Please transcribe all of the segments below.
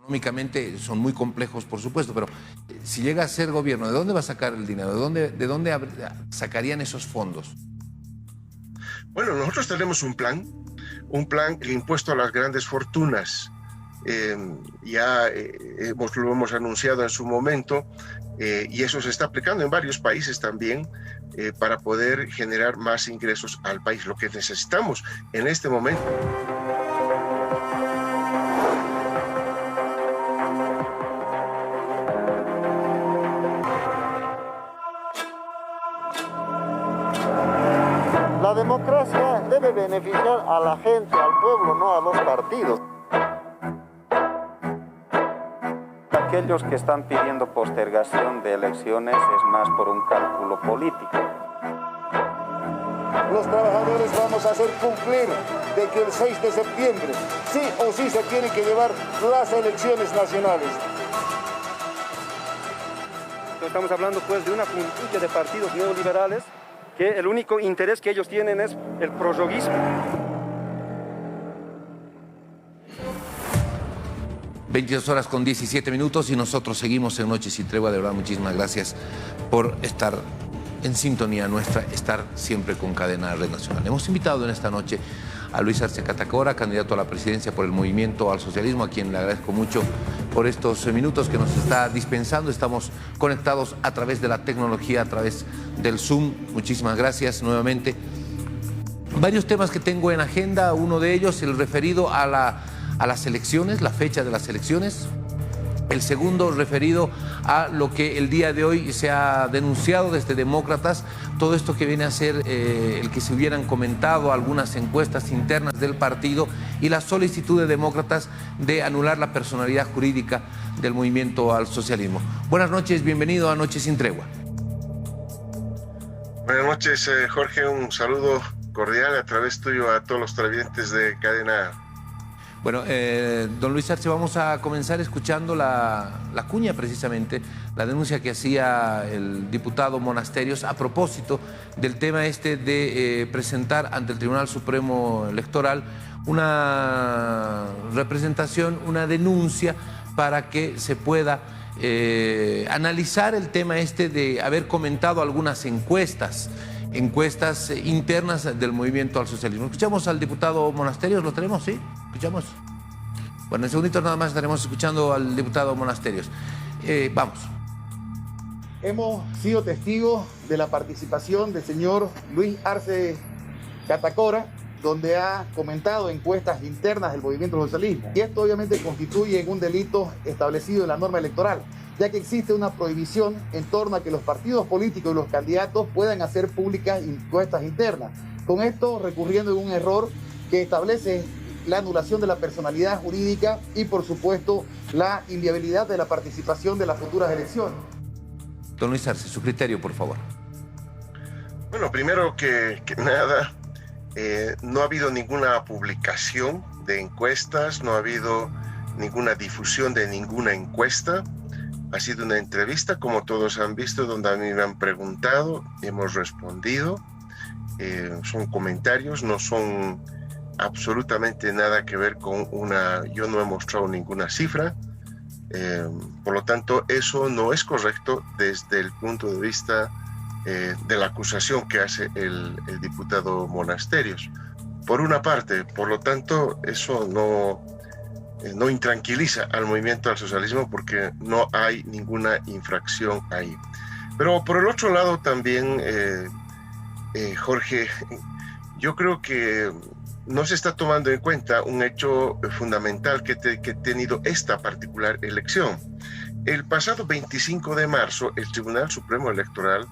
Económicamente son muy complejos, por supuesto, pero si llega a ser gobierno, ¿de dónde va a sacar el dinero? ¿De dónde sacarían esos fondos? Bueno, nosotros tenemos un plan, el impuesto a las grandes fortunas. Lo hemos anunciado en su momento y eso se está aplicando en varios países también para poder generar más ingresos al país, lo que necesitamos en este momento. La democracia debe beneficiar a la gente, al pueblo, no a los partidos. Aquellos que están pidiendo postergación de elecciones es más por un cálculo político. Los trabajadores vamos a hacer cumplir de que el 6 de septiembre sí o sí se tienen que llevar las elecciones nacionales. Estamos hablando pues de una puntilla de partidos neoliberales que el único interés que ellos tienen es el prorroguismo. 22:17 y nosotros seguimos en Noche Sin Tregua. De verdad, muchísimas gracias por estar en sintonía nuestra, estar siempre con Cadena Red Nacional. Hemos invitado en esta noche a Luis Arce Catacora, candidato a la presidencia por el Movimiento al Socialismo, a quien le agradezco mucho por estos minutos que nos está dispensando. Estamos conectados a través de la tecnología, a través del Zoom. Muchísimas gracias nuevamente. Varios temas que tengo en agenda, uno de ellos el referido a las elecciones, la fecha de las elecciones. El segundo referido a lo que el día de hoy se ha denunciado desde Demócratas, todo esto que viene a ser el que se hubieran comentado algunas encuestas internas del partido y la solicitud de Demócratas de anular la personalidad jurídica del Movimiento al Socialismo. Buenas noches, bienvenido a Noche Sin Tregua. Buenas noches, Jorge, un saludo cordial a través tuyo a todos los televidentes de Cadena. Bueno, don Luis Arce, vamos a comenzar escuchando la cuña precisamente, la denuncia que hacía el diputado Monasterios a propósito del tema este de presentar ante el Tribunal Supremo Electoral una representación, una denuncia para que se pueda analizar el tema este de haber comentado algunas encuestas internas del Movimiento al Socialismo. Escuchamos al diputado Monasterios, ¿lo tenemos? ¿Sí? ¿Escuchamos? Bueno, en segunditos nada más estaremos escuchando al diputado Monasterios. Vamos. Hemos sido testigos de la participación del señor Luis Arce Catacora, donde ha comentado encuestas internas del Movimiento al Socialismo. Y esto obviamente constituye un delito establecido en la norma electoral, ya que existe una prohibición en torno a que los partidos políticos y los candidatos puedan hacer públicas encuestas internas. Con esto recurriendo a un error que establece la anulación de la personalidad jurídica y, por supuesto, la inviabilidad de la participación de las futuras elecciones. Don Luis Arce, su criterio, por favor. Bueno, primero que nada, no ha habido ninguna publicación de encuestas, no ha habido ninguna difusión de ninguna encuesta. Ha sido una entrevista, como todos han visto, donde a mí me han preguntado, hemos respondido. Son comentarios, no son absolutamente nada que ver con yo no he mostrado ninguna cifra. Por lo tanto, eso no es correcto desde el punto de vista de la acusación que hace el diputado Monasterios. Por una parte, por lo tanto, eso no intranquiliza al Movimiento al Socialismo porque no hay ninguna infracción ahí. Pero por el otro lado también, Jorge, yo creo que no se está tomando en cuenta un hecho fundamental que ha tenido esta particular elección. El pasado 25 de marzo, el Tribunal Supremo Electoral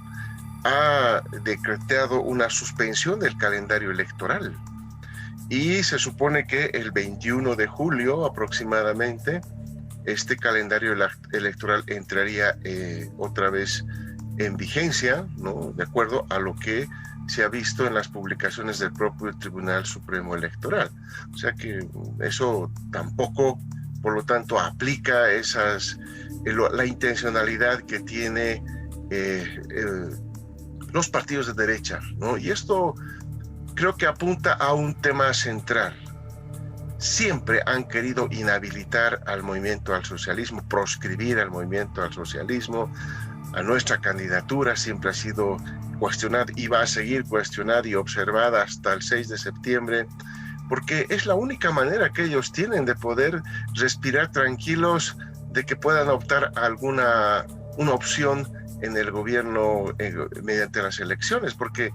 ha decretado una suspensión del calendario electoral. Y se supone que el 21 de julio aproximadamente este calendario electoral entraría otra vez en vigencia, ¿no? De acuerdo a lo que se ha visto en las publicaciones del propio Tribunal Supremo Electoral. O sea que eso tampoco, por lo tanto, aplica la intencionalidad que tiene los partidos de derecha, ¿no? Y esto creo que apunta a un tema central. siempre han querido inhabilitar al movimiento al socialismo, proscribir al movimiento al socialismo. A nuestra candidatura siempre ha sido cuestionada y va a seguir cuestionada y observada hasta el 6 de septiembre, porque es la única manera que ellos tienen de poder respirar tranquilos, de que puedan optar a una opción en el gobierno mediante las elecciones, porque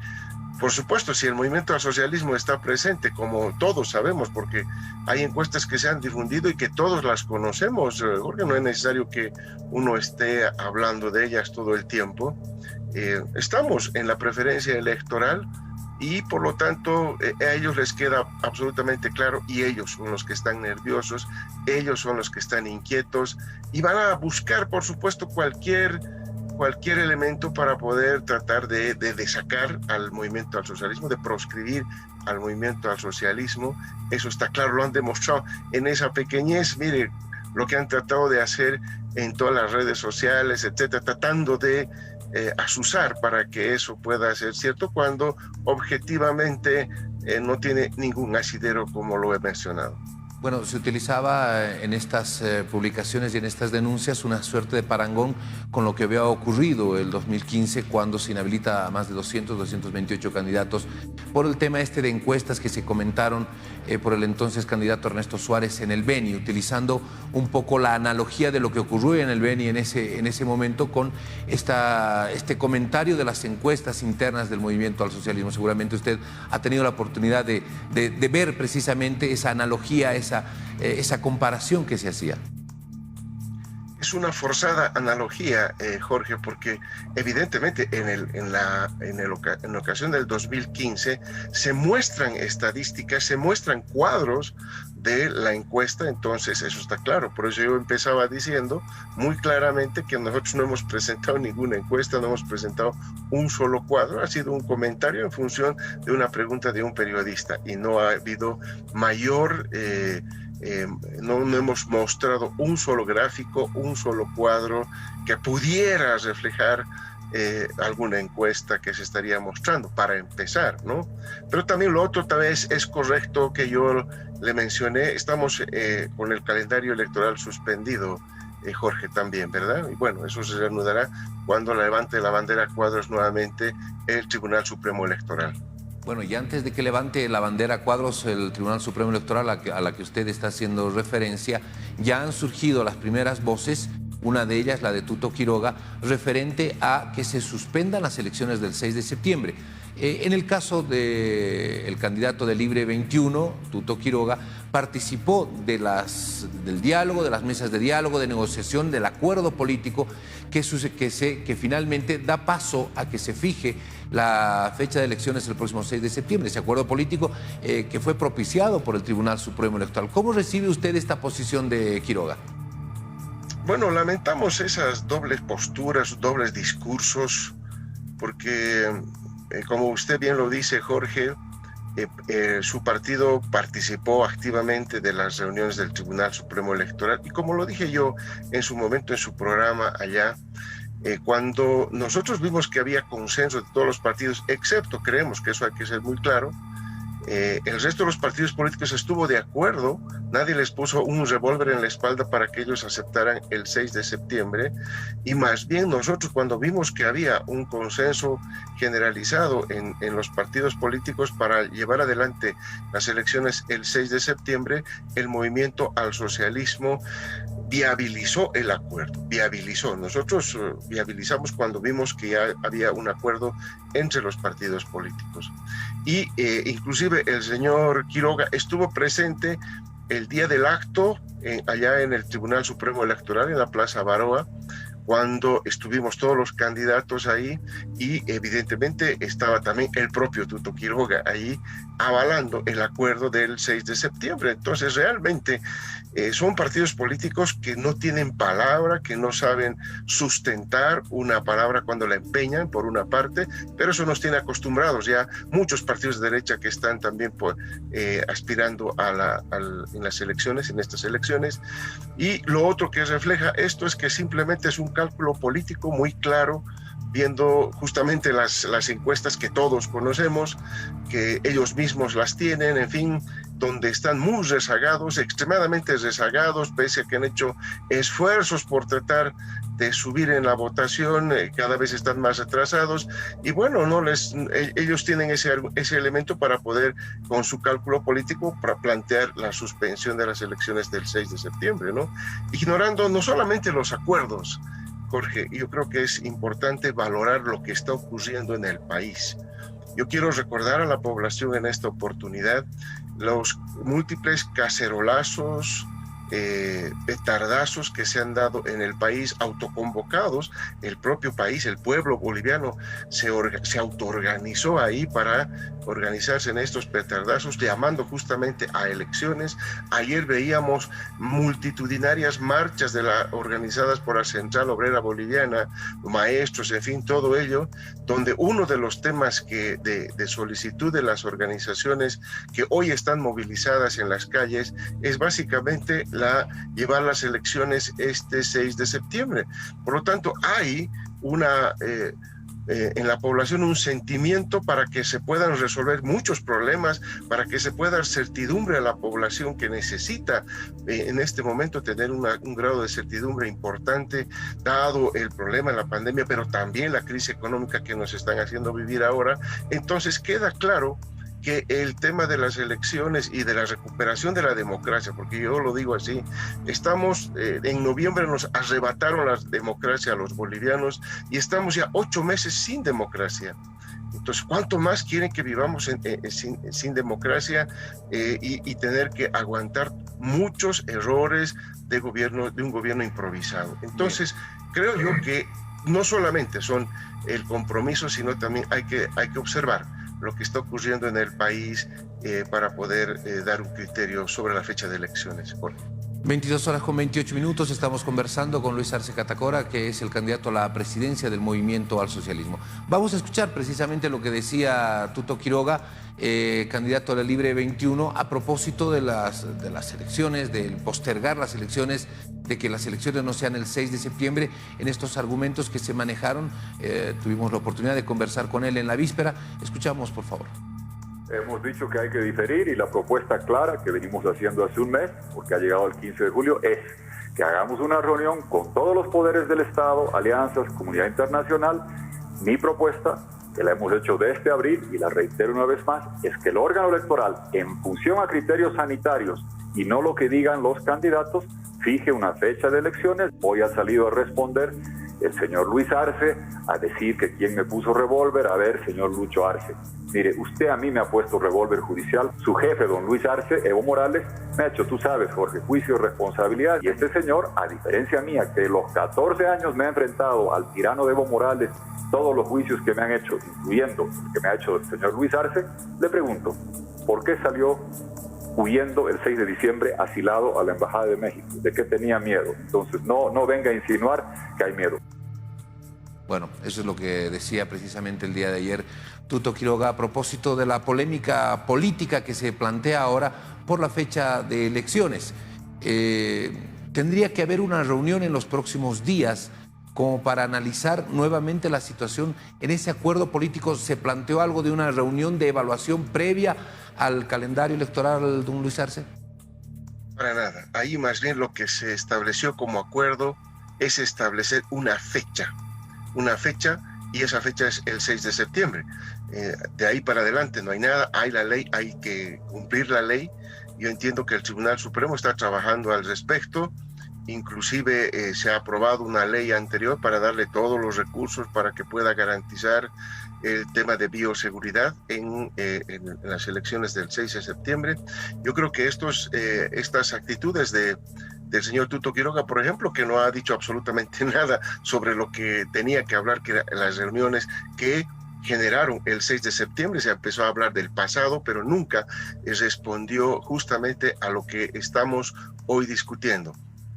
por supuesto, si el movimiento al socialismo está presente, como todos sabemos, porque hay encuestas que se han difundido y que todos las conocemos, porque no es necesario que uno esté hablando de ellas todo el tiempo, estamos en la preferencia electoral y por lo tanto a ellos les queda absolutamente claro, y ellos son los que están nerviosos, ellos son los que están inquietos y van a buscar, por supuesto, cualquier elemento para poder tratar de sacar al movimiento al socialismo, de proscribir al movimiento al socialismo. Eso está claro, lo han demostrado en esa pequeñez. Mire lo que han tratado de hacer en todas las redes sociales, etcétera, tratando de azuzar para que eso pueda ser cierto, cuando objetivamente no tiene ningún asidero, como lo he mencionado. Bueno, se utilizaba en estas publicaciones y en estas denuncias una suerte de parangón con lo que había ocurrido el 2015, cuando se inhabilita a más de 228 candidatos por el tema de encuestas que se comentaron por el entonces candidato Ernesto Suárez en el Beni, utilizando un poco la analogía de lo que ocurrió en el Beni en ese momento con este comentario de las encuestas internas del movimiento al socialismo. Seguramente usted ha tenido la oportunidad de ver precisamente esa analogía, esa comparación que se hacía. Es una forzada analogía, Jorge, porque evidentemente en la ocasión del 2015 se muestran estadísticas, se muestran cuadros de la encuesta, entonces eso está claro. Por eso yo empezaba diciendo muy claramente que nosotros no hemos presentado ninguna encuesta, no hemos presentado un solo cuadro, ha sido un comentario en función de una pregunta de un periodista y no ha habido mayor... no hemos mostrado un solo gráfico, un solo cuadro que pudiera reflejar alguna encuesta que se estaría mostrando, para empezar, ¿no? Pero también lo otro tal vez es correcto que yo le mencioné, estamos con el calendario electoral suspendido, Jorge, también, ¿verdad? Y bueno, eso se reanudará cuando levante la bandera a cuadros nuevamente el Tribunal Supremo Electoral. Bueno, y antes de que levante la bandera a cuadros el Tribunal Supremo Electoral a la que usted está haciendo referencia, ya han surgido las primeras voces, una de ellas la de Tuto Quiroga, referente a que se suspendan las elecciones del 6 de septiembre. En el caso del candidato de Libre 21, Tuto Quiroga, participó del diálogo, de las mesas de diálogo, de negociación, del acuerdo político que finalmente da paso a que se fije la fecha de elecciones el próximo 6 de septiembre. Ese acuerdo político que fue propiciado por el Tribunal Supremo Electoral. ¿Cómo recibe usted esta posición de Quiroga? Bueno, lamentamos esas dobles posturas, dobles discursos, porque como usted bien lo dice, Jorge, su partido participó activamente de las reuniones del Tribunal Supremo Electoral y como lo dije yo en su momento en su programa allá, cuando nosotros vimos que había consenso de todos los partidos, excepto, creemos que eso hay que ser muy claro, el resto de los partidos políticos estuvo de acuerdo, nadie les puso un revólver en la espalda para que ellos aceptaran el 6 de septiembre y más bien nosotros cuando vimos que había un consenso generalizado en los partidos políticos para llevar adelante las elecciones el 6 de septiembre, el movimiento al socialismo viabilizó el acuerdo, nosotros viabilizamos cuando vimos que ya había un acuerdo entre los partidos políticos y inclusive el señor Quiroga estuvo presente el día del acto allá en el Tribunal Supremo Electoral en la Plaza Baroa, cuando estuvimos todos los candidatos ahí y evidentemente estaba también el propio Tuto Quiroga ahí avalando el acuerdo del 6 de septiembre. Entonces realmente son partidos políticos que no tienen palabra, que no saben sustentar una palabra cuando la empeñan por una parte, pero eso nos tiene acostumbrados ya muchos partidos de derecha que están también aspirando en las elecciones, en estas elecciones. Y lo otro que refleja esto es que simplemente es un cálculo político muy claro, viendo justamente las encuestas que todos conocemos, que ellos mismos las tienen, en fin, donde están muy rezagados, extremadamente rezagados, pese a que han hecho esfuerzos por tratar de subir en la votación, cada vez están más atrasados, y bueno, ellos tienen ese elemento para poder, con su cálculo político, para plantear la suspensión de las elecciones del 6 de septiembre, ¿no? Ignorando no solamente los acuerdos, Jorge, yo creo que es importante valorar lo que está ocurriendo en el país. Yo quiero recordar a la población en esta oportunidad los múltiples cacerolazos, petardazos que se han dado en el país, autoconvocados. El propio país, el pueblo boliviano se autoorganizó ahí para organizarse en estos petardazos, llamando justamente a elecciones. Ayer veíamos multitudinarias marchas organizadas por la Central Obrera Boliviana, maestros, en fin, todo ello, donde uno de los temas de solicitud de las organizaciones que hoy están movilizadas en las calles es básicamente llevar las elecciones este 6 de septiembre. Por lo tanto, hay en la población un sentimiento para que se puedan resolver muchos problemas, para que se pueda dar certidumbre a la población que necesita en este momento tener un grado de certidumbre importante, dado el problema de la pandemia, pero también la crisis económica que nos están haciendo vivir ahora. Entonces queda claro que el tema de las elecciones y de la recuperación de la democracia, porque yo lo digo así, en noviembre nos arrebataron la democracia a los bolivianos y estamos ya 8 meses sin democracia. Entonces, ¿cuánto más quieren que vivamos sin democracia y tener que aguantar muchos errores de un gobierno improvisado? Entonces, creo yo que no solamente son el compromiso, sino también hay que observar lo que está ocurriendo en el país para poder dar un criterio sobre la fecha de elecciones. Jorge. 22:28, estamos conversando con Luis Arce Catacora, que es el candidato a la presidencia del Movimiento al Socialismo. Vamos a escuchar precisamente lo que decía Tuto Quiroga, candidato a la Libre 21, a propósito de las elecciones, del postergar las elecciones, de que las elecciones no sean el 6 de septiembre, en estos argumentos que se manejaron. Tuvimos la oportunidad de conversar con él en la víspera. Escuchamos, por favor. Hemos dicho que hay que diferir y la propuesta clara que venimos haciendo hace un mes, porque ha llegado el 15 de julio, es que hagamos una reunión con todos los poderes del Estado, alianzas, comunidad internacional. Mi propuesta, que la hemos hecho desde abril y la reitero una vez más, es que el órgano electoral, en función a criterios sanitarios y no lo que digan los candidatos, fije una fecha de elecciones. Hoy ha salido a responder el señor Luis Arce, a decir que quién me puso revólver. A ver, señor Lucho Arce, mire, usted a mí me ha puesto revólver judicial, su jefe, don Luis Arce, Evo Morales, me ha hecho, tú sabes, Jorge, juicio de responsabilidad, y este señor, a diferencia mía, que los 14 años me ha enfrentado al tirano de Evo Morales, todos los juicios que me han hecho, incluyendo el que me ha hecho el señor Luis Arce, le pregunto, ¿por qué salió huyendo el 6 de diciembre asilado a la Embajada de México? ¿De qué tenía miedo? Entonces no venga a insinuar que hay miedo. Bueno, eso es lo que decía precisamente el día de ayer Tuto Quiroga a propósito de la polémica política que se plantea ahora por la fecha de elecciones. Tendría que haber una reunión en los próximos días como para analizar nuevamente la situación. En ese acuerdo político se planteó algo de una reunión de evaluación previa al calendario electoral, don Luis Arce. Para nada. Ahí más bien lo que se estableció como acuerdo es establecer una fecha, y esa fecha es el 6 de septiembre. De ahí para adelante no hay nada, hay la ley, hay que cumplir la ley. Yo entiendo que el Tribunal Supremo está trabajando al respecto, inclusive se ha aprobado una ley anterior para darle todos los recursos para que pueda garantizar el tema de bioseguridad en las elecciones del 6 de septiembre. Yo creo que estas actitudes del señor Tuto Quiroga, por ejemplo, que no ha dicho absolutamente nada sobre lo que tenía que hablar, que las reuniones que generaron el 6 de septiembre, se empezó a hablar del pasado, pero nunca respondió justamente a lo que estamos hoy discutiendo.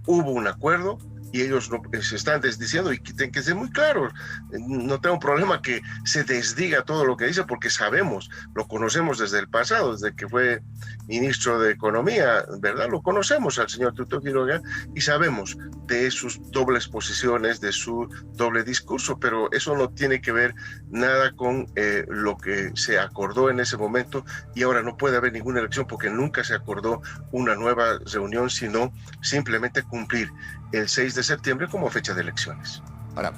Hubo un acuerdo, y ellos se están desdiciendo, y tienen que ser muy claros. No tengo problema que se desdiga todo lo que dice, porque sabemos, lo conocemos desde el pasado, desde que fue ministro de Economía, ¿verdad? Lo conocemos al señor Tuto Quiroga y sabemos de sus dobles posiciones, de su doble discurso, pero eso no tiene que ver nada con lo que se acordó en ese momento, y ahora no puede haber ninguna elección porque nunca se acordó una nueva reunión, sino simplemente cumplir el 6 de septiembre como fecha de elecciones. Ahora,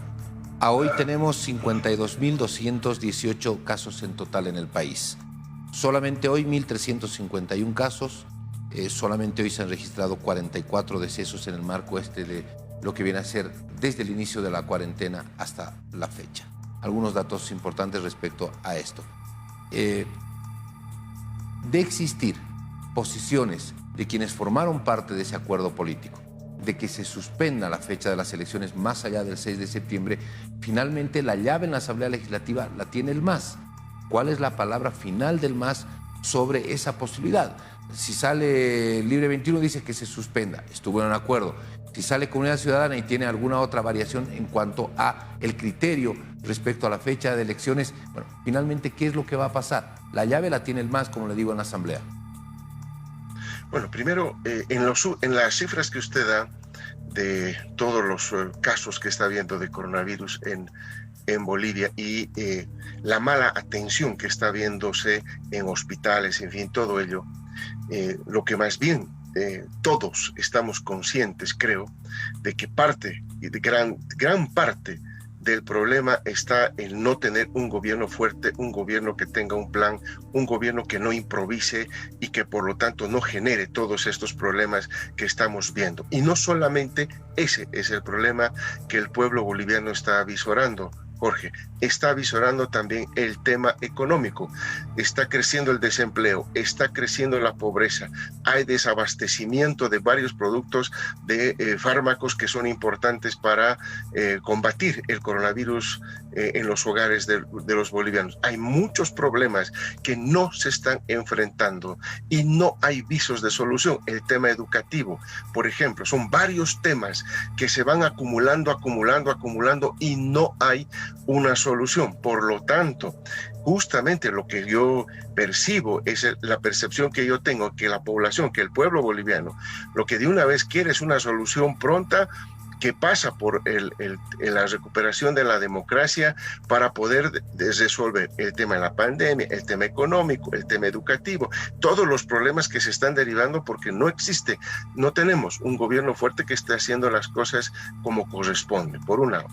a hoy tenemos 52.218 casos en total en el país. Solamente hoy 1.351 casos, solamente hoy se han registrado 44 decesos en el marco de lo que viene a ser desde el inicio de la cuarentena hasta la fecha. Algunos datos importantes respecto a esto. De existir posiciones de quienes formaron parte de ese acuerdo político, de que se suspenda la fecha de las elecciones más allá del 6 de septiembre, finalmente la llave en la Asamblea Legislativa la tiene el MAS. ¿Cuál es la palabra final del MAS sobre esa posibilidad? Si sale Libre 21 dice que se suspenda, estuvo en un acuerdo. Si sale Comunidad Ciudadana y tiene alguna otra variación en cuanto a el criterio respecto a la fecha de elecciones, bueno, finalmente, ¿qué es lo que va a pasar? La llave la tiene el MAS, como le digo, en la Asamblea. Bueno, primero, en las cifras que usted da de todos los casos que está habiendo de coronavirus en Bolivia y la mala atención que está viéndose en hospitales, en fin, todo ello, lo que más bien todos estamos conscientes, creo, de que gran parte del problema está en no tener un gobierno fuerte, un gobierno que tenga un plan, un gobierno que no improvise y que por lo tanto no genere todos estos problemas que estamos viendo. Y no solamente ese es el problema que el pueblo boliviano está avisorando, Jorge, está avisorando también el tema económico. Está creciendo el desempleo, está creciendo la pobreza, hay desabastecimiento de varios productos de fármacos que son importantes para combatir el coronavirus en los hogares de los bolivianos. Hay muchos problemas que no se están enfrentando y no hay visos de solución. El tema educativo, por ejemplo, son varios temas que se van acumulando y no hay una solución. Por lo tanto, justamente lo que yo percibo es la percepción que yo tengo, que la población, que el pueblo boliviano, lo que de una vez quiere es una solución pronta que pasa por la recuperación de la democracia para poder resolver el tema de la pandemia, el tema económico, el tema educativo, todos los problemas que se están derivando porque no tenemos un gobierno fuerte que esté haciendo las cosas como corresponde, por un lado.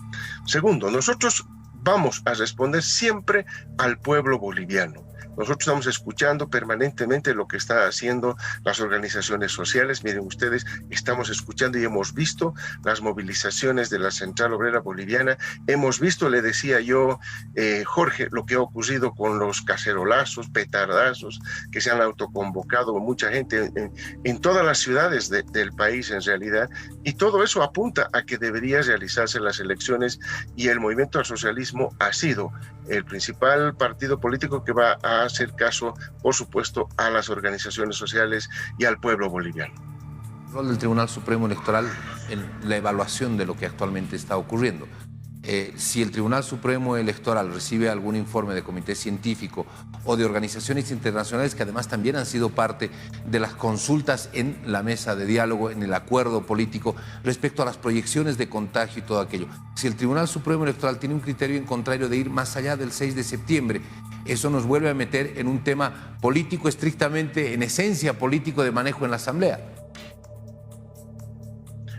Segundo, nosotros vamos a responder siempre al pueblo boliviano. Nosotros estamos escuchando permanentemente lo que están haciendo las organizaciones sociales. Miren ustedes, estamos escuchando y hemos visto las movilizaciones de la Central Obrera Boliviana. Hemos visto, le decía yo, Jorge, lo que ha ocurrido con los cacerolazos, petardazos, que se han autoconvocado mucha gente en todas las ciudades del país en realidad. Y todo eso apunta a que deberían realizarse las elecciones y el movimiento al socialismo ha sido el principal partido político que va a hacer caso, por supuesto, a las organizaciones sociales y al pueblo boliviano. El rol del Tribunal Supremo Electoral en la evaluación de lo que actualmente está ocurriendo. Si el Tribunal Supremo Electoral recibe algún informe de comité científico o de organizaciones internacionales que además también han sido parte de las consultas en la mesa de diálogo, en el acuerdo político respecto a las proyecciones de contagio y todo aquello. Si el Tribunal Supremo Electoral tiene un criterio en contrario de ir más allá del 6 de septiembre, eso nos vuelve a meter en un tema político estrictamente, en esencia político de manejo en la Asamblea.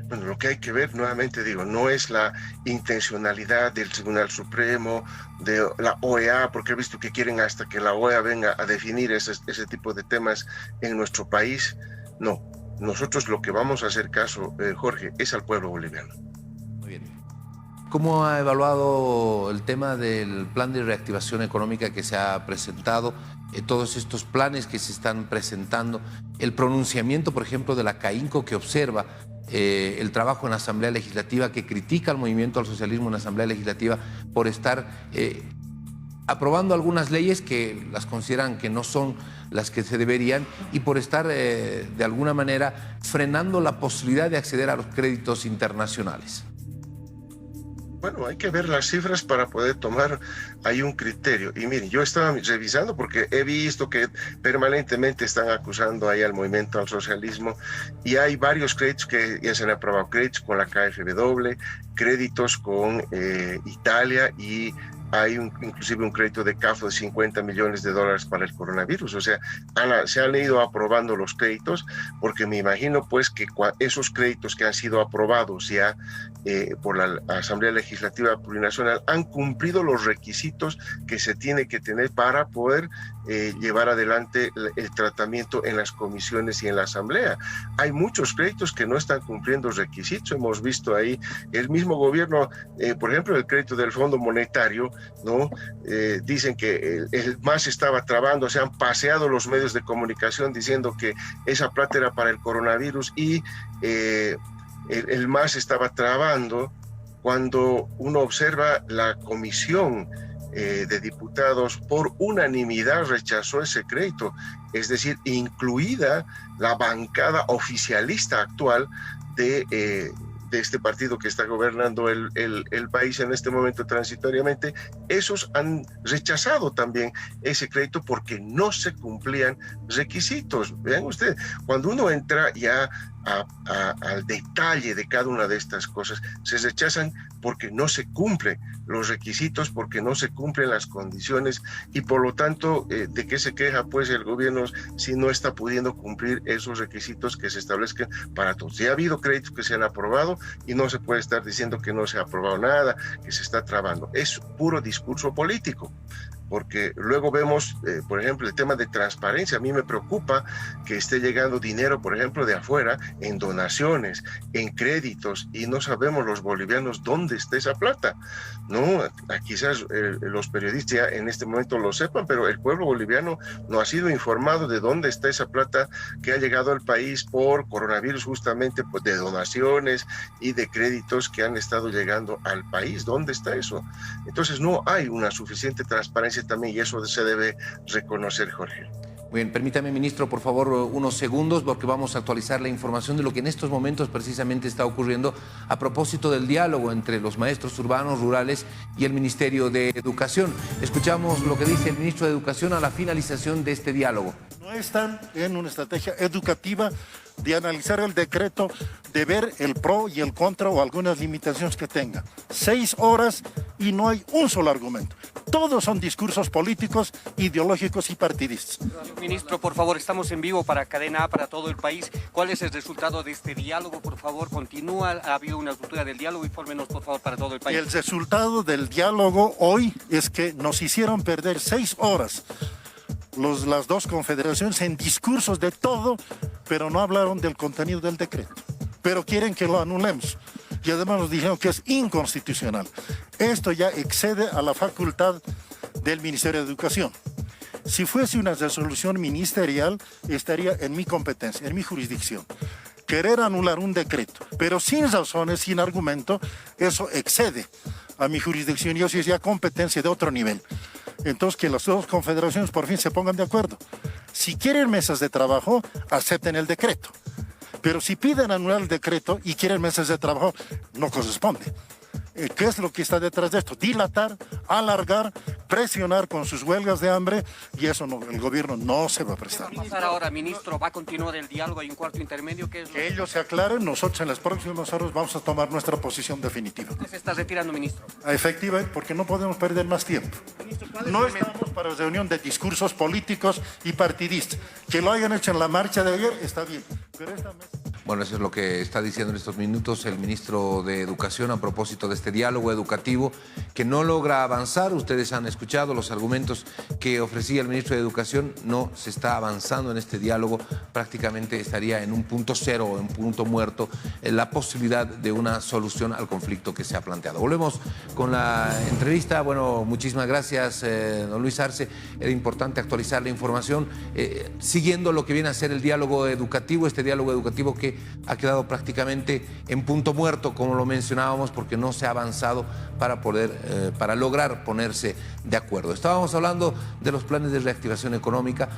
Bueno, lo que hay que ver, nuevamente digo, no es la intencionalidad del Tribunal Supremo, de la OEA, porque he visto que quieren hasta que la OEA venga a definir ese tipo de temas en nuestro país. No, nosotros lo que vamos a hacer caso, Jorge, es al pueblo boliviano. Muy bien. ¿Cómo ha evaluado el tema del plan de reactivación económica que se ha presentado? Todos estos planes que se están presentando, el pronunciamiento, por ejemplo, de la CAINCO que observa el trabajo en la Asamblea Legislativa, que critica al movimiento al socialismo en la Asamblea Legislativa por estar aprobando algunas leyes que las consideran que no son las que se deberían y por estar de alguna manera frenando la posibilidad de acceder a los créditos internacionales. Bueno, hay que ver las cifras para poder tomar ahí un criterio. Y miren, yo estaba revisando porque he visto que permanentemente están acusando ahí al movimiento al socialismo y hay varios créditos que ya se han aprobado, créditos con la KfW, créditos con Italia y hay inclusive un crédito de CAF de $50 millones para el coronavirus. O sea, se han ido aprobando los créditos porque me imagino pues que esos créditos que han sido aprobados ya por la Asamblea Legislativa Plurinacional han cumplido los requisitos que se tiene que tener para poder llevar adelante el tratamiento en las comisiones y en la Asamblea. Hay muchos créditos que no están cumpliendo los requisitos. Hemos visto ahí el mismo gobierno, por ejemplo, el crédito del Fondo Monetario, ¿no? Dicen que el MAS estaba trabando, se han paseado los medios de comunicación diciendo que esa plata era para el coronavirus y el MAS estaba trabando. Cuando uno observa la comisión de diputados por unanimidad rechazó ese crédito, es decir, incluida la bancada oficialista actual de este partido que está gobernando el país en este momento transitoriamente. Esos han rechazado también ese crédito porque no se cumplían requisitos. Vean ustedes, cuando uno entra ya al detalle de cada una de estas cosas, se rechazan porque no se cumplen los requisitos, porque no se cumplen las condiciones y por lo tanto, ¿de qué se queja pues el gobierno si no está pudiendo cumplir esos requisitos que se establezcan para todos? Ya ha habido créditos que se han aprobado y no se puede estar diciendo que no se ha aprobado nada, que se está trabando. Es puro discurso político. Porque luego vemos, por ejemplo, el tema de transparencia. A mí me preocupa que esté llegando dinero, por ejemplo, de afuera, en donaciones, en créditos, y no sabemos los bolivianos dónde está esa plata, ¿no? Quizás los periodistas ya en este momento lo sepan, pero el pueblo boliviano no ha sido informado de dónde está esa plata que ha llegado al país por coronavirus, justamente pues, de donaciones y de créditos que han estado llegando al país. ¿Dónde está eso? Entonces no hay una suficiente transparencia también y eso se debe reconocer, Jorge. Bien, permítame, ministro, por favor, unos segundos porque vamos a actualizar la información de lo que en estos momentos precisamente está ocurriendo a propósito del diálogo entre los maestros urbanos, rurales y el Ministerio de Educación. Escuchamos lo que dice el ministro de Educación a la finalización de este diálogo. No están en una estrategia educativa de analizar el decreto, de ver el pro y el contra o algunas limitaciones que tenga. 6 horas y no hay un solo argumento. Todos son discursos políticos, ideológicos y partidistas. Ministro, por favor, estamos en vivo para Cadena A, para todo el país. ¿Cuál es el resultado de este diálogo? Por favor, continúa. ¿Ha habido una ruptura del diálogo? Infórmenos, por favor, para todo el país. El resultado del diálogo hoy es que nos hicieron perder 6 horas. Las dos confederaciones en discursos de todo, pero no hablaron del contenido del decreto. Pero quieren que lo anulemos. Y además nos dijeron que es inconstitucional. Esto ya excede a la facultad del Ministerio de Educación. Si fuese una resolución ministerial, estaría en mi competencia, en mi jurisdicción. Querer anular un decreto, pero sin razones, sin argumento, eso excede a mi jurisdicción y eso es ya competencia de otro nivel. Entonces, que las dos confederaciones por fin se pongan de acuerdo. Si quieren mesas de trabajo, acepten el decreto. Pero si piden anular el decreto y quieren mesas de trabajo, no corresponde. ¿Qué es lo que está detrás de esto? Dilatar, alargar, presionar con sus huelgas de hambre y eso no, el gobierno no se va a prestar. ¿Qué va a pasar ahora, ministro? ¿Va a continuar el diálogo? ¿Hay un cuarto intermedio? ¿Qué es lo que ellos se aclaren, nosotros en las próximas horas vamos a tomar nuestra posición definitiva. ¿Qué se está retirando, ministro? Efectivamente, porque no podemos perder más tiempo. Ministro, no estamos para reunión de discursos políticos y partidistas. Que lo hayan hecho en la marcha de ayer está bien, pero esta mesa... Bueno, eso es lo que está diciendo en estos minutos el ministro de Educación a propósito de este diálogo educativo que no logra avanzar. Ustedes han escuchado los argumentos que ofrecía el ministro de Educación. No se está avanzando en este diálogo. Prácticamente estaría en un punto cero o en punto muerto la posibilidad de una solución al conflicto que se ha planteado. Volvemos con la entrevista. Bueno, muchísimas gracias, don Luis Arce. Era importante actualizar la información siguiendo lo que viene a ser el diálogo educativo, este diálogo educativo que que ha quedado prácticamente en punto muerto, como lo mencionábamos, porque no se ha avanzado para lograr ponerse de acuerdo. Estábamos hablando de los planes de reactivación económica.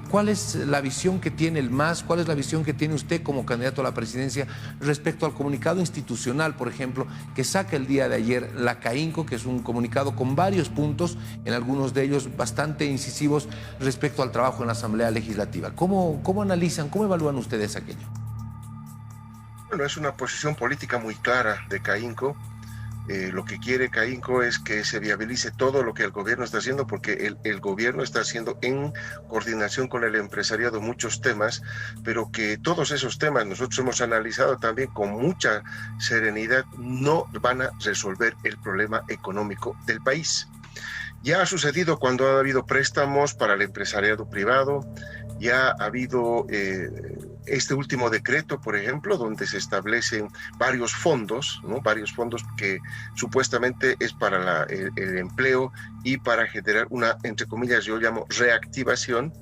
¿Cuál es la visión que tiene el MAS? ¿Cuál es la visión que tiene usted como candidato a la presidencia respecto al comunicado institucional, por ejemplo, que saca el día de ayer la CAINCO, que es un comunicado con varios puntos, en algunos de ellos bastante incisivos respecto al trabajo en la Asamblea Legislativa? ¿Cómo analizan, cómo evalúan ustedes aquello? Bueno, es una posición política muy clara de CAINCO. Lo que quiere CAINCO es que se viabilice todo lo que el gobierno está haciendo, porque el gobierno está haciendo en coordinación con el empresariado muchos temas, pero que todos esos temas nosotros hemos analizado también con mucha serenidad, no van a resolver el problema económico del país. Ya ha sucedido cuando ha habido préstamos para el empresariado privado, ya ha habido este último decreto, por ejemplo, donde se establecen varios fondos, ¿no? Varios fondos que supuestamente es para el empleo y para generar una, entre comillas, yo llamo reactivación.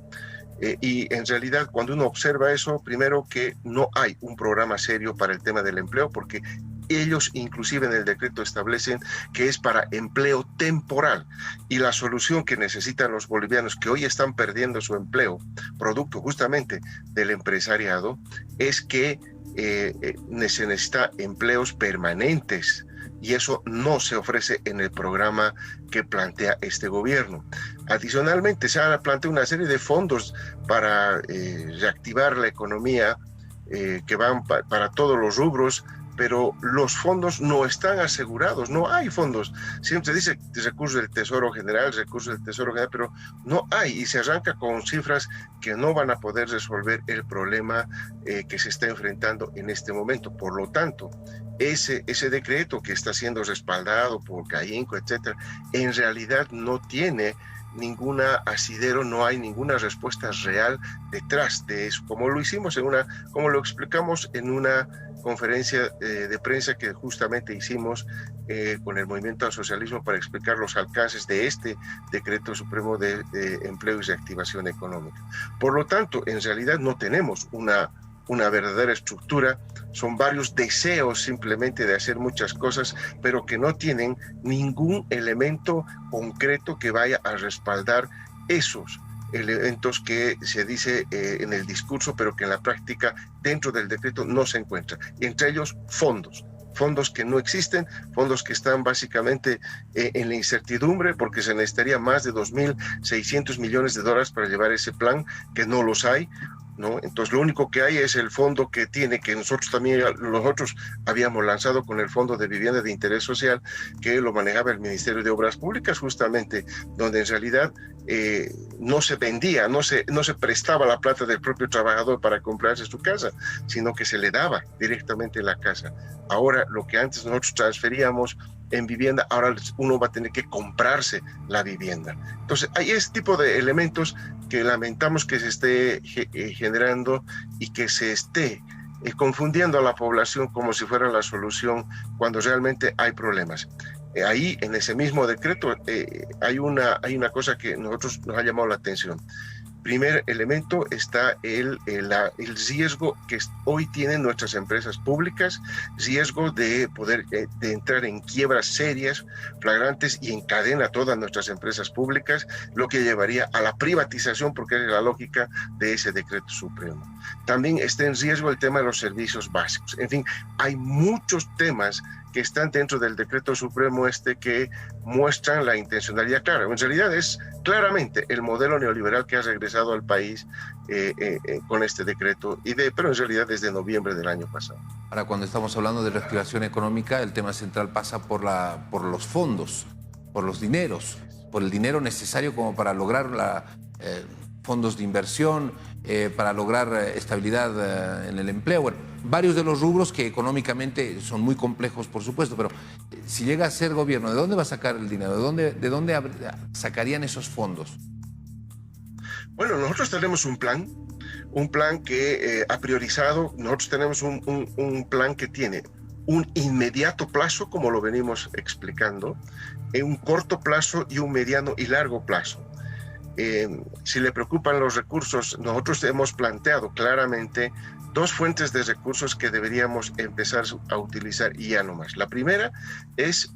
Y en realidad, cuando uno observa eso, primero que no hay un programa serio para el tema del empleo, porque ellos inclusive en el decreto establecen que es para empleo temporal, y la solución que necesitan los bolivianos que hoy están perdiendo su empleo, producto justamente del empresariado, es que se necesita empleos permanentes, y eso no se ofrece en el programa que plantea este gobierno. Adicionalmente, se ha planteado una serie de fondos para reactivar la economía que van para todos los rubros, pero los fondos no están asegurados, no hay fondos. Siempre se dice recursos del Tesoro General, pero no hay, y se arranca con cifras que no van a poder resolver el problema que se está enfrentando en este momento. Por lo tanto, ese decreto que está siendo respaldado por CAINCO, etcétera, en realidad no tiene ninguna asidero, no hay ninguna respuesta real detrás de eso, como lo explicamos en una conferencia de prensa que justamente hicimos con el Movimiento al Socialismo para explicar los alcances de este decreto supremo de empleo y reactivación económica. Por lo tanto, en realidad no tenemos una verdadera estructura, son varios deseos simplemente de hacer muchas cosas, pero que no tienen ningún elemento concreto que vaya a respaldar esos elementos que se dice en el discurso, pero que en la práctica dentro del decreto no se encuentra. Entre ellos, fondos que no existen, fondos que están básicamente en la incertidumbre, porque se necesitaría más de 2.600 millones de dólares para llevar ese plan, que no los hay, ¿no? Entonces lo único que hay es el fondo que nosotros habíamos lanzado con el Fondo de Vivienda de Interés Social, que lo manejaba el Ministerio de Obras Públicas, justamente, donde en realidad no se vendía, no se prestaba la plata del propio trabajador para comprarse su casa, sino que se le daba directamente la casa. Ahora, lo que antes nosotros transferíamos en vivienda, ahora uno va a tener que comprarse la vivienda. Entonces, hay este tipo de elementos que lamentamos que se esté generando y que se esté confundiendo a la población como si fuera la solución cuando realmente hay problemas. Ahí, en ese mismo decreto, hay una cosa que nos ha llamado la atención. Primer elemento está el riesgo que hoy tienen nuestras empresas públicas, riesgo de poder de entrar en quiebras serias, flagrantes, y encadena todas nuestras empresas públicas, lo que llevaría a la privatización, porque es la lógica de ese decreto supremo. También está en riesgo el tema de los servicios básicos. En fin, hay muchos temas que están dentro del decreto supremo que muestran la intencionalidad clara. En realidad es claramente el modelo neoliberal que ha regresado al país con este decreto, pero en realidad desde noviembre del año pasado. Ahora, cuando estamos hablando de reactivación económica, el tema central pasa por los fondos, por los dineros, por el dinero necesario como para lograr fondos de inversión, para lograr estabilidad en el empleo. Bueno, varios de los rubros que económicamente son muy complejos, por supuesto, pero si llega a ser gobierno, ¿de dónde va a sacar el dinero? ¿De dónde sacarían esos fondos? Bueno, nosotros tenemos un plan que ha priorizado. Nosotros tenemos un plan que tiene un inmediato plazo, como lo venimos explicando, un corto plazo y un mediano y largo plazo. Si le preocupan los recursos, nosotros hemos planteado claramente dos fuentes de recursos que deberíamos empezar a utilizar y ya no más. La primera es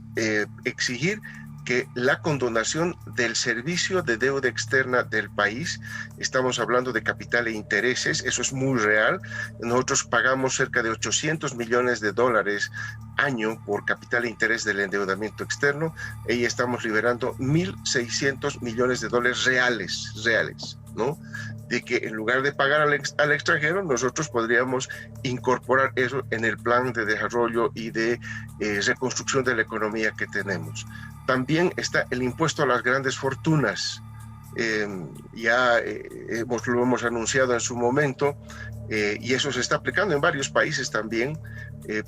exigir que la condonación del servicio de deuda externa del país, estamos hablando de capital e intereses, eso es muy real. Nosotros pagamos cerca de 800 millones de dólares año por capital e interés del endeudamiento externo, y estamos liberando 1.600 millones de dólares reales, ¿no? De que en lugar de pagar al extranjero, nosotros podríamos incorporar eso en el plan de desarrollo y de reconstrucción de la economía que tenemos. También está el impuesto a las grandes fortunas. Lo hemos anunciado en su momento, y eso se está aplicando en varios países también,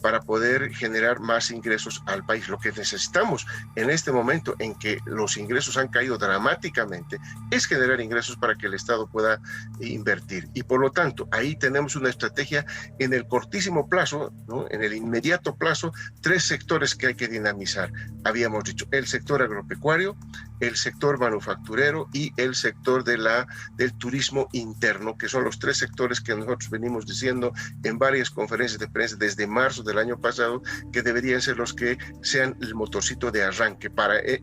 para poder generar más ingresos al país. Lo que necesitamos en este momento en que los ingresos han caído dramáticamente es generar ingresos para que el Estado pueda invertir, y por lo tanto ahí tenemos una estrategia en el cortísimo plazo, ¿no? En el inmediato plazo, tres sectores que hay que dinamizar. Habíamos dicho el sector agropecuario, el sector manufacturero y el sector del turismo interno, que son los tres sectores que nosotros venimos diciendo en varias conferencias de prensa desde marzo del año pasado, que deberían ser los que sean el motorcito de arranque.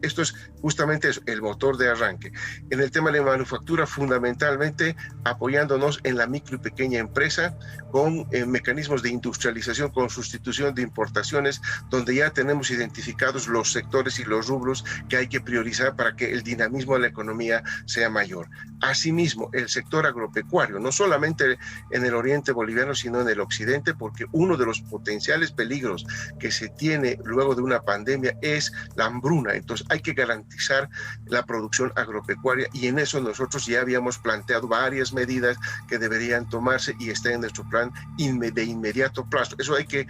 Esto es justamente eso, el motor de arranque. En el tema de manufactura, fundamentalmente apoyándonos en la micro y pequeña empresa con mecanismos de industrialización, con sustitución de importaciones, donde ya tenemos identificados los sectores y los rubros que hay que priorizar para que el dinamismo de la economía sea mayor. Asimismo, el sector agropecuario, no solamente en el oriente boliviano, sino en el occidente, porque uno de los potenciales peligros que se tiene luego de una pandemia es la hambruna. Entonces hay que garantizar la producción agropecuaria, y en eso nosotros ya habíamos planteado varias medidas que deberían tomarse y están en nuestro plan de inmediato plazo. Eso hay que,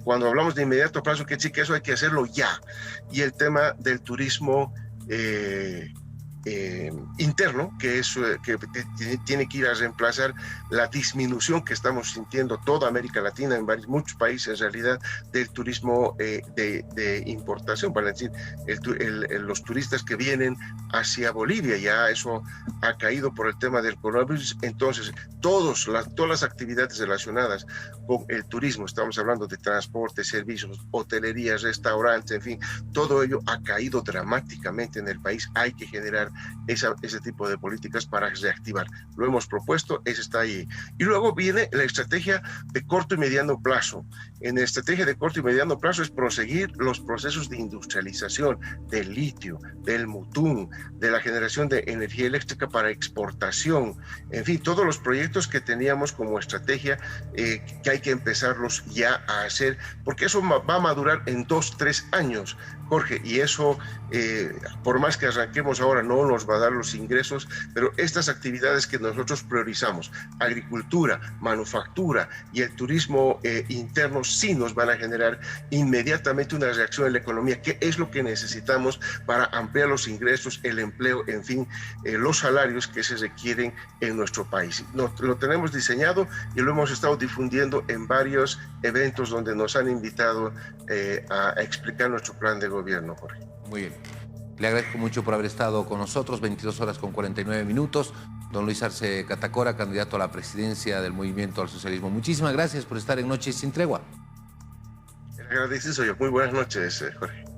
cuando hablamos de inmediato plazo, que sí, que eso hay que hacerlo ya. Y el tema del turismo interno, que tiene que ir a reemplazar la disminución que estamos sintiendo toda América Latina, muchos países en realidad, del turismo de importación, para decir, los turistas que vienen hacia Bolivia. Ya eso ha caído por el tema del coronavirus. Entonces todas las actividades relacionadas con el turismo, estamos hablando de transporte, servicios, hotelería, restaurantes, en fin, todo ello ha caído dramáticamente en el país. Hay que generar ese tipo de políticas para reactivar. Lo hemos propuesto, eso está ahí. Y luego viene la estrategia de corto y mediano plazo. En la estrategia de corto y mediano plazo es proseguir los procesos de industrialización del litio, del mutún, de la generación de energía eléctrica para exportación, en fin, todos los proyectos que teníamos como estrategia, que hay que empezarlos ya a hacer, porque eso va a madurar en 2-3 años, Jorge, y eso, por más que arranquemos ahora, no nos va a dar los ingresos, pero estas actividades que nosotros priorizamos, agricultura, manufactura y el turismo interno, sí nos van a generar inmediatamente una reacción en la economía, que es lo que necesitamos para ampliar los ingresos, el empleo, en fin, los salarios que se requieren en nuestro país. Lo tenemos diseñado y lo hemos estado difundiendo en varios eventos donde nos han invitado a explicar nuestro plan de gobierno, Jorge. Muy bien. Le agradezco mucho por haber estado con nosotros, 22 horas con 49 minutos. Don Luis Arce Catacora, candidato a la presidencia del Movimiento al Socialismo. Muchísimas gracias por estar en Noches sin Tregua. El agradecido soy yo. Muy buenas noches, Jorge.